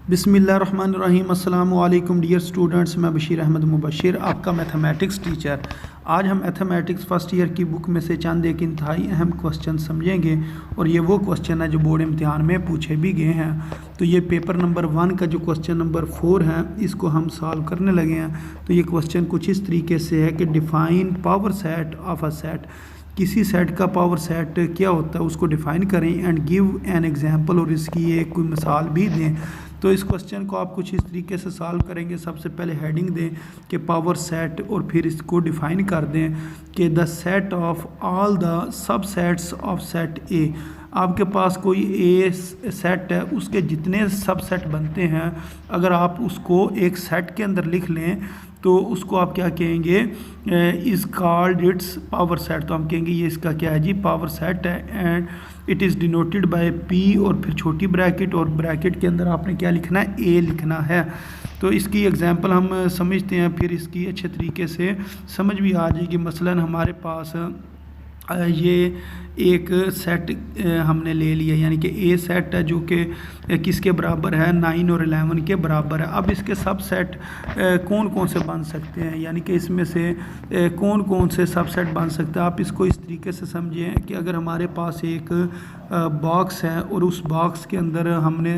बिस्मिल्लाहिर्रहमानिर्रहीम। अस्सलाम वालेकुम डियर स्टूडेंट्स, मैं बशीर अहमद मुबशिर, आपका मैथमेटिक्स टीचर। आज हम मैथमेटिक्स फ़र्स्ट ईयर की बुक में से चंद एक इंतहाई अहम क्वेश्चन समझेंगे और ये वो क्वेश्चन है जो बोर्ड इम्तिहान में पूछे भी गए हैं। तो ये पेपर नंबर 1 का जो क्वेश्चन नंबर 4 है इसको हम सॉल्व करने लगे हैं। तो ये क्वेश्चन कुछ इस तरीके से है कि define power set of a set, किसी सेट का पावर सेट क्या होता है उसको डिफ़ाइन करें एंड गिव एन एग्जांपल, और इसकी एक कोई मिसाल भी दें। तो इस क्वेश्चन को आप कुछ इस तरीके से सॉल्व करेंगे। सबसे पहले हेडिंग दें कि पावर सेट और फिर इसको डिफ़ाइन कर दें कि the set of all the subsets of set ए। आपके पास कोई ए सेट है, उसके जितने सबसेट बनते हैं अगर आप उसको एक सेट के अंदर लिख लें तो उसको आप क्या कहेंगे, is called its power set. तो हम कहेंगे ये इसका क्या है जी, पावर सेट है। And it is denoted by P और फिर छोटी ब्रैकेट, और ब्रैकेट के अंदर आपने क्या लिखना है, ए लिखना है। तो इसकी एग्जांपल हम समझते हैं, फिर इसकी अच्छे तरीके से समझ भी आ जाएगी। मसलन हमारे पास ये एक सेट हमने ले लिया, यानी कि ए सेट है जो कि किसके बराबर है, 9 और 11 के बराबर है। अब इसके सब सेट कौन कौन से बन सकते हैं, यानी कि इसमें से कौन कौन से सब सेट बन सकते हैं। आप इसको इस तरीके से समझें कि अगर हमारे पास एक बॉक्स है और उस बॉक्स के अंदर हमने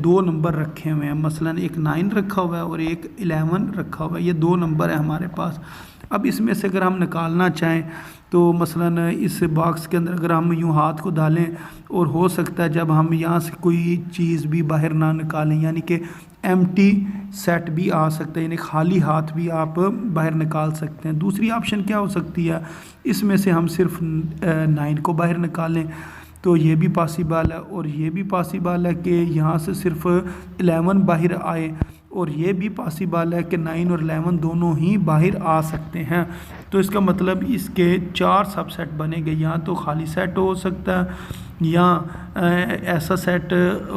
2 नंबर रखे हुए हैं, मसलन एक 9 रखा हुआ है और एक 11 रखा हुआ है, ये 2 नंबर है हमारे पास। अब इसमें से अगर हम निकालना चाहें तो मसलन इस बॉक्स के अंदर अगर हम यूँ हाथ को डालें, और हो सकता है जब हम यहाँ से कोई चीज़ भी बाहर ना निकालें, यानी कि एम्प्टी सेट भी आ सकता है, यानी खाली हाथ भी आप बाहर निकाल सकते हैं। दूसरी ऑप्शन क्या हो सकती है, इसमें से हम सिर्फ 9 को बाहर निकालें, तो ये भी पॉसिबल है। और ये भी पॉसिबल है कि यहाँ से सिर्फ 11 बाहर आए, और ये भी पॉसिबल है कि 9 और 11 दोनों ही बाहर आ सकते हैं। तो इसका मतलब इसके 4 सबसेट बनेंगे। यहाँ तो खाली सेट हो सकता है, या ऐसा सेट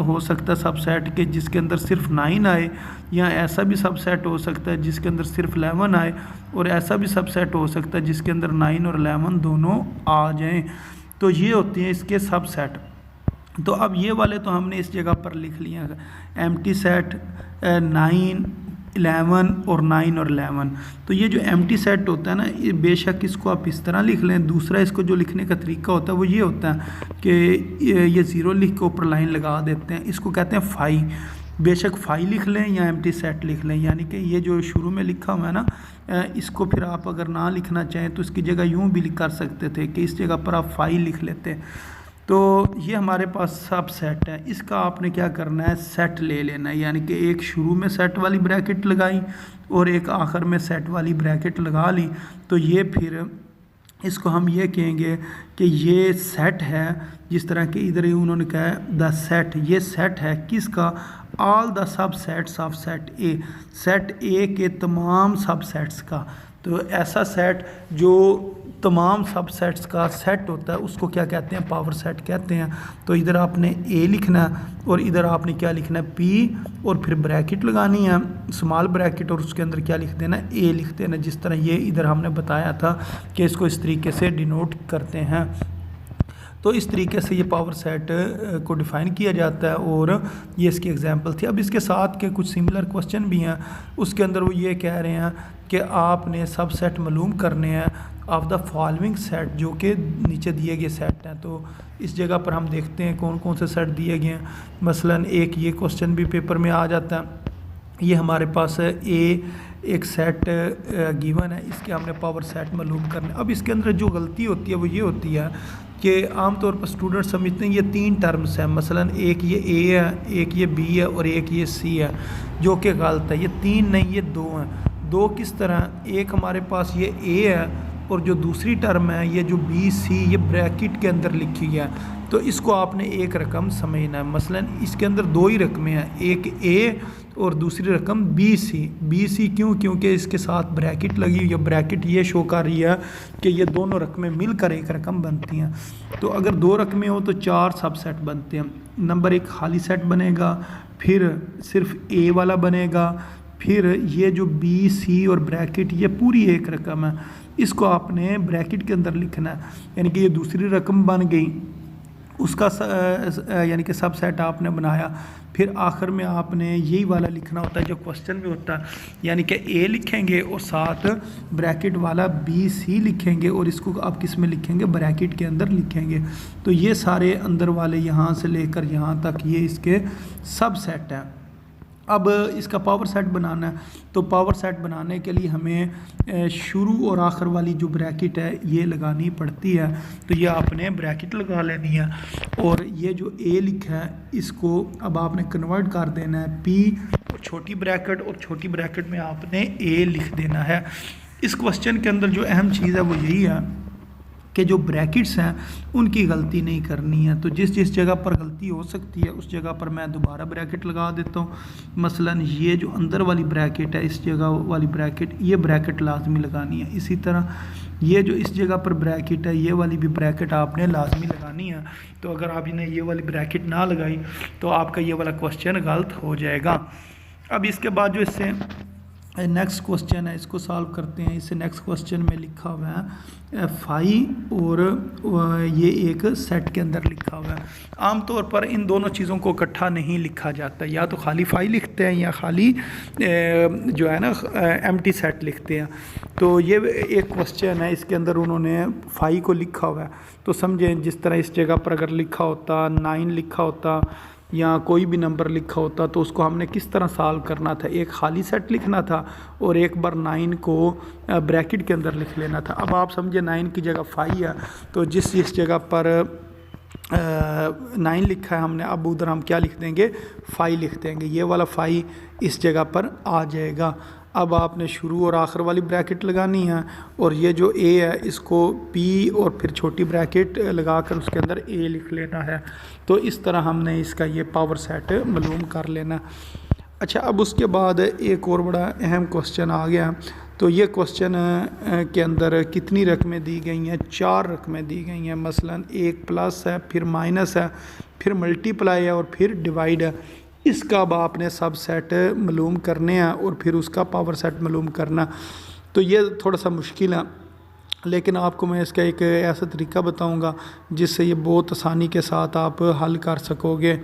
हो सकता है सबसेट के जिसके अंदर सिर्फ 9 आए, या ऐसा भी सबसेट हो सकता है जिसके अंदर सिर्फ 11 आए, और ऐसा भी सबसेट हो सकता है जिसके अंदर 9 और 11 दोनों आ जाएं। तो ये होते हैं इसके सबसेट। तो अब ये वाले तो हमने इस जगह पर लिख लिया, एम्प्टी सेट 9, 11 और 9 और 11। तो ये जो एम्प्टी सेट होता है ना, ये बेशक इसको आप इस तरह लिख लें। दूसरा इसको जो लिखने का तरीका होता है वो ये होता है कि ये 0 लिख के ऊपर लाइन लगा देते हैं, इसको कहते हैं फाई। बेशक फाई लिख लें या एम्प्टी सेट लिख लें, यानी कि ये जो शुरू में लिखा हुआ है ना, इसको फिर आप अगर ना लिखना चाहें तो इसकी जगह यूँ भी कर सकते थे कि इस जगह पर आप फाई लिख लेते। तो ये हमारे पास सब सेट है, इसका आपने क्या करना है, सेट ले लेना है, यानी कि एक शुरू में सेट वाली ब्रैकेट लगाई और एक आखिर में सेट वाली ब्रैकेट लगा ली। तो ये फिर इसको हम ये कहेंगे कि ये सेट है, जिस तरह के इधर ही उन्होंने कहा द सेट, ये सेट है किसका, all the sub sets of set A, set ए के तमाम सब सेट्स का। तो ऐसा सेट जो तमाम सबसेट्स का सेट होता है उसको क्या कहते हैं, पावर सेट कहते हैं। तो इधर आपने ए लिखना है और इधर आपने क्या लिखना है, पी, और फिर ब्रैकेट लगानी है, स्मॉल ब्रैकेट, और उसके अंदर क्या लिख देना, ए लिख देना। जिस तरह ये इधर हमने बताया था कि इसको इस तरीके से डिनोट करते हैं। तो इस तरीके से ये पावर सेट को डिफ़ाइन किया जाता है, और ये इसकी एग्जांपल थी। अब इसके साथ के कुछ सिमिलर क्वेश्चन भी हैं, उसके अंदर वो ये कह रहे हैं कि आपने सब सेट मालूम करने हैं ऑफ द फॉलोइंग सेट, जो कि नीचे दिए गए सेट हैं। तो इस जगह पर हम देखते हैं कौन कौन से सेट दिए गए हैं। मसलन एक ये क्वेश्चन भी पेपर में आ जाता है, ये हमारे पास एक सेट गिवन है, इसके हमने पावर सेट मालूम करना। अब इसके अंदर जो गलती होती है वो ये होती है कि आमतौर पर स्टूडेंट समझते हैं ये 3 टर्म्स हैं, मसलन एक ये ए है, एक ये बी है और एक ये सी है, जो कि गलत है। ये 3 नहीं, ये 2 हैं। 2 किस तरह, एक हमारे पास ये ए है और जो दूसरी टर्म है ये जो बी सी, ये ब्रैकेट के अंदर लिखी है, तो इसको आपने एक रकम समझना है। मसलन इसके अंदर 2 ही रकमें हैं, एक ए और दूसरी रकम बी सी। बी सी क्यों, क्योंकि इसके साथ ब्रैकेट लगी हुई है, ब्रैकेट ये शो कर रही है कि ये दोनों रकमें मिलकर एक रकम बनती हैं। तो अगर 2 रकमें हो तो 4 सबसेट बनते हैं। नंबर 1 खाली सेट बनेगा, फिर सिर्फ ए वाला बनेगा, फिर ये जो बी सी और ब्रैकेट ये पूरी एक रकम है, इसको आपने ब्रैकेट के अंदर लिखना है, यानी कि ये दूसरी रकम बन गई। उसका यानी कि सब सेट आपने बनाया। फिर आखिर में आपने यही वाला लिखना होता है जो क्वेश्चन में होता है, यानी कि ए लिखेंगे और साथ ब्रैकेट वाला बी सी लिखेंगे और इसको आप किस में लिखेंगे, ब्रैकेट के अंदर लिखेंगे। तो ये सारे अंदर वाले यहाँ से लेकर यहाँ तक ये इसके सब सेट हैं। अब इसका पावर सेट बनाना है, तो पावर सेट बनाने के लिए हमें शुरू और आखिर वाली जो ब्रैकेट है ये लगानी पड़ती है। तो ये आपने ब्रैकेट लगा लेनी है और ये जो ए लिखा है इसको अब आपने कन्वर्ट कर देना है पी और छोटी ब्रैकेट, और छोटी ब्रैकेट में आपने ए लिख देना है। इस क्वेश्चन के अंदर जो अहम चीज़ है वो यही है कि जो ब्रैकेट्स हैं उनकी गलती नहीं करनी है। तो जिस जिस जगह पर गलती हो सकती है उस जगह पर मैं दोबारा ब्रैकेट लगा देता हूँ। मसलन ये जो अंदर वाली ब्रैकेट है, इस जगह वाली ब्रैकेट, ये ब्रैकेट लाजमी लगानी है। इसी तरह ये जो इस जगह पर ब्रैकेट है ये वाली भी ब्रैकेट आपने लाजमी लगानी है। तो अगर आपने ये वाली ब्रैकेट ना लगाई तो आपका ये वाला क्वेश्चन गलत हो जाएगा। अब इसके बाद जो इससे नेक्स्ट क्वेश्चन है इसको सॉल्व करते हैं। इससे नेक्स्ट क्वेश्चन में लिखा हुआ है फाई और ये एक सेट के अंदर लिखा हुआ है। आमतौर पर इन दोनों चीज़ों को इकट्ठा नहीं लिखा जाता, या तो खाली फाई लिखते हैं या खाली जो है ना एम्प्टी सेट लिखते हैं। तो ये एक क्वेश्चन है, इसके अंदर उन्होंने फाई को लिखा हुआ है। तो समझें जिस तरह इस जगह पर अगर लिखा होता 9 लिखा होता या कोई भी नंबर लिखा होता तो उसको हमने किस तरह सॉल्व करना था, एक खाली सेट लिखना था और एक बार 9 को ब्रैकेट के अंदर लिख लेना था। अब आप समझे 9 की जगह 5 है, तो जिस जगह पर 9 लिखा है हमने, अब उधर हम क्या लिख देंगे, 5 लिख देंगे। ये वाला 5 इस जगह पर आ जाएगा। अब आपने शुरू और आखिर वाली ब्रैकेट लगानी है और ये जो ए है इसको पी और फिर छोटी ब्रैकेट लगाकर उसके अंदर ए लिख लेना है। तो इस तरह हमने इसका ये पावर सेट मालूम कर लेना। अच्छा, अब उसके बाद एक और बड़ा अहम क्वेश्चन आ गया। तो ये क्वेश्चन के अंदर कितनी रकमें दी गई हैं, 4 रकमें दी गई हैं। मसलन एक प्लस है, फिर माइनस है, फिर मल्टीप्लाई है और फिर डिवाइड है। इसका अब आपने सब सेट मालूम करने हैं और फिर उसका पावर सेट मालूम करना। तो ये थोड़ा सा मुश्किल है, लेकिन आपको मैं इसका एक ऐसा तरीका बताऊंगा जिससे ये बहुत आसानी के साथ आप हल कर सकोगे।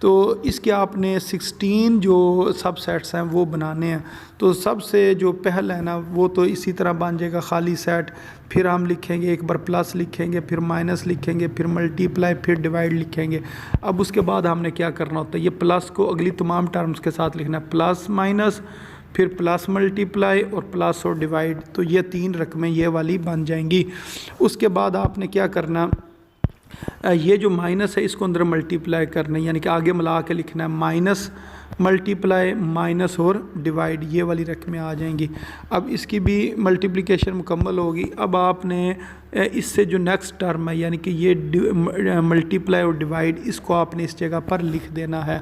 तो इसके आपने 16 जो सब सेट्स हैं वो बनाने हैं। तो सबसे जो पहला है ना वो तो इसी तरह बन जाएगा खाली सेट, फिर हम लिखेंगे एक बार प्लस लिखेंगे, फिर माइनस लिखेंगे, फिर मल्टीप्लाई, फिर डिवाइड लिखेंगे। अब उसके बाद हमने क्या करना होता है, ये प्लस को अगली तमाम टर्म्स के साथ लिखना है, प्लस माइनस, फिर प्लस मल्टीप्लाई और प्लस और डिवाइड। तो ये 3 रकमें ये वाली बन जाएंगी। उसके बाद आपने क्या करना, ये जो माइनस है इसको अंदर मल्टीप्लाई करना है, यानी कि आगे मिला के लिखना है, माइनस मल्टीप्लाई माइनस और डिवाइड, ये वाली रकमें आ जाएंगी। अब इसकी भी मल्टीप्लिकेशन मुकम्मल होगी। अब आपने इससे जो नेक्स्ट टर्म है यानी कि ये मल्टीप्लाई और डिवाइड, इसको आपने इस जगह पर लिख देना है।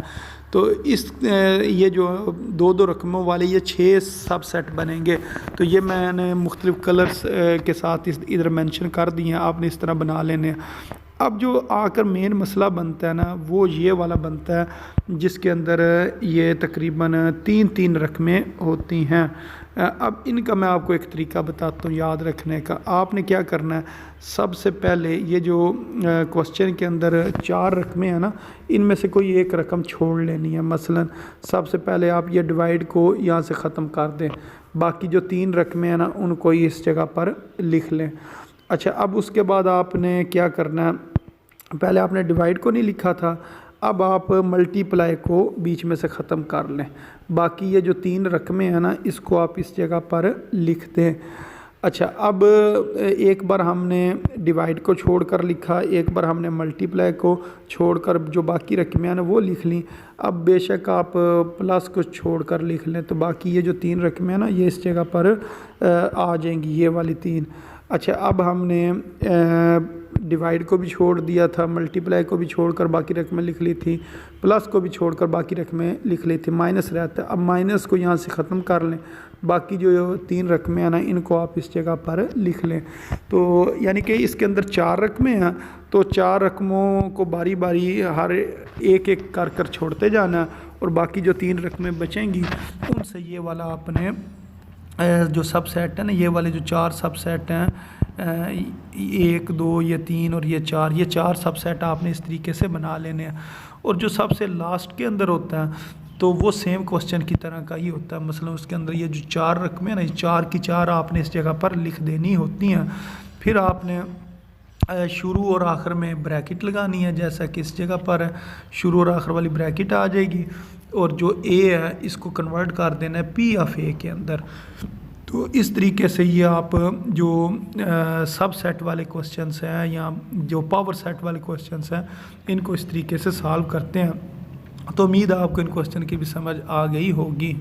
तो इस ये जो 2-2 रकमों वाले ये 6 सब सेट बनेंगे। तो ये मैंने मुख्तलिफ कलर्स के साथ इधर मेंशन कर दिए हैं, आपने इस तरह बना लेने हैं। अब जो आकर मेन मसला बनता है ना वो ये वाला बनता है जिसके अंदर ये तकरीबन 3-3 रकमें होती हैं। अब इनका मैं आपको एक तरीका बताता हूँ याद रखने का। आपने क्या करना है, सबसे पहले ये जो क्वेश्चन के अंदर 4 रकमें हैं ना, इनमें से कोई एक रकम छोड़ लेनी है। मसलन सबसे पहले आप ये डिवाइड को यहाँ से ख़त्म कर दें, बाकी जो 3 रकमें हैं ना उनको ही इस जगह पर लिख लें। अच्छा, अब उसके बाद आपने क्या करना है, पहले आपने डिवाइड को नहीं लिखा था, अब आप मल्टीप्लाई को बीच में से ख़त्म कर लें। बाकी ये जो 3 रकमें हैं ना इसको आप इस जगह पर लिख दें। अच्छा, अब एक बार हमने डिवाइड को छोड़कर लिखा, एक बार हमने मल्टीप्लाई को छोड़कर जो बाकी रकमें हैं ना वो लिख ली। अब बेशक आप प्लस को छोड़कर लिख लें तो बाकी ये जो 3 रकमें हैं ना ये इस जगह पर आ जाएंगी, ये वाली 3। अच्छा, अब हमने डिवाइड को भी छोड़ दिया था, मल्टीप्लाई को भी छोड़कर बाकी रकमें लिख ली थी, प्लस को भी छोड़कर बाकी रकमें लिख ली थी, माइनस रहता है। अब माइनस को यहाँ से ख़त्म कर लें, बाकी जो 3 रकमें हैं ना इनको आप इस जगह पर लिख लें। तो यानी कि इसके अंदर 4 रकमें हैं, तो 4 रकमों को बारी बारी हर एक कर छोड़ते जाना और बाकी जो 3 रकमें बचेंगी उनसे ये वाला आपने जो सब सेट है ना, ये वाले जो 4 सब सेट हैं 1 2 ये 3 और ये 4, ये 4 सबसेट आपने इस तरीके से बना लेने हैं। और जो सबसे लास्ट के अंदर होता है तो वो सेम क्वेश्चन की तरह का ही होता है। मसलन उसके अंदर ये जो 4 रकमें हैं ना, ये 4 की 4 आपने इस जगह पर लिख देनी होती हैं। फिर आपने शुरू और आखिर में ब्रैकेट लगानी है, जैसा कि इस जगह पर है, शुरू और आखिर वाली ब्रैकेट आ जाएगी और जो ए है इसको कन्वर्ट कर देना है पी ऑफ ए के अंदर। तो इस तरीके से ये आप जो सब सेट वाले क्वेश्चंस हैं या जो पावर सेट वाले क्वेश्चंस हैं इनको इस तरीके से सॉल्व करते हैं। तो उम्मीद है आपको इन क्वेश्चन की भी समझ आ गई होगी।